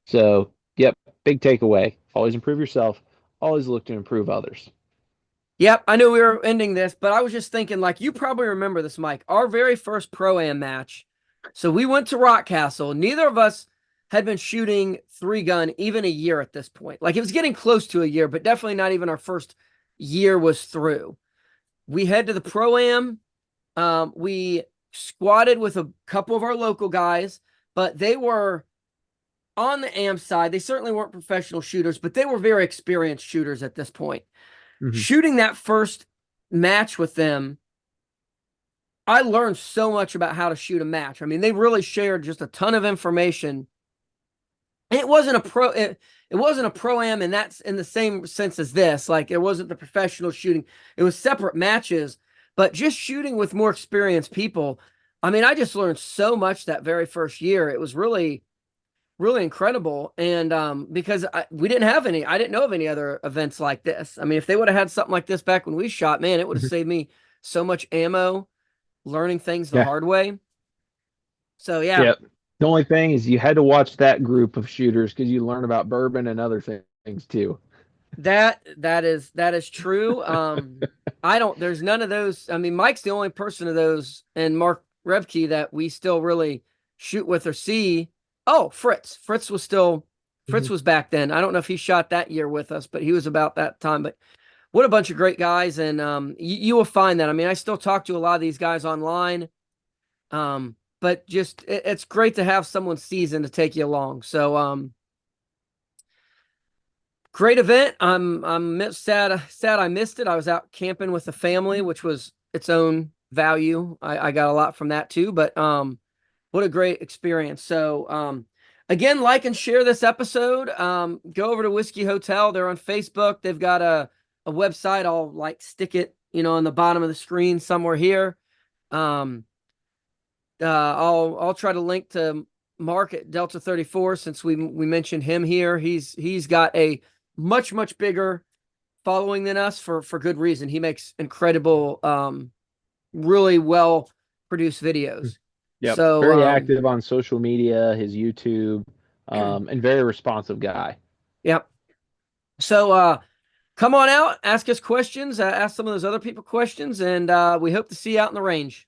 So, yep, big takeaway. Always improve yourself. Always look to improve others. Yep, I knew we were ending this, but I was just thinking, like, you probably remember this, Mike. Our very first Pro-Am match. So we went to Rockcastle. Neither of us had been shooting 3-gun even a year at this point. Like, it was getting close to a year, but definitely not even our first year was through. We head to the Pro-Am. We squatted with a couple of our local guys, but they were on the AM side. They certainly weren't professional shooters, but they were very experienced shooters at this point. Hmm. Shooting that first match with them, I learned so much about how to shoot a match. I mean, they really shared just a ton of information. And it wasn't it wasn't a pro-am, and that's in the same sense as this. Like, it wasn't the professional shooting. It was separate matches, but just shooting with more experienced people. I mean, I just learned so much that very first year. It was really, really incredible. And because we didn't have any, I didn't know of any other events like this. I mean, if they would have had something like this back when we shot, man, it would have saved me so much ammo, learning things the Yeah. hard way. So yeah, Yep. The only thing is you had to watch that group of shooters because you learn about bourbon and other things too. that is true. I don't, there's none of those. I mean, Mike's the only person of those, and Mark Rebke, that we still really shoot with or see. Oh, Fritz. Fritz Mhm. was back then. I don't know if he shot that year with us, but he was about that time. But what a bunch of great guys. And you will find that. I mean, I still talk to a lot of these guys online. But just it's great to have someone seasoned to take you along. So great event. I'm sad I missed it. I was out camping with the family, which was its own value. I got a lot from that too. But what a great experience. So again, like and share this episode. Go over to Whiskey Hotel. They're on Facebook. They've got a website. I'll like stick it, on the bottom of the screen somewhere here. Um, I'll try to link to Mark at Delta 34, since we mentioned him here. He's got a much bigger following than us for good reason. He makes incredible, really well produced videos. Yep. So Very active on social media, his YouTube, and very responsive guy. yep. So come on out, ask us questions, ask some of those other people questions, and we hope to see you out in the range.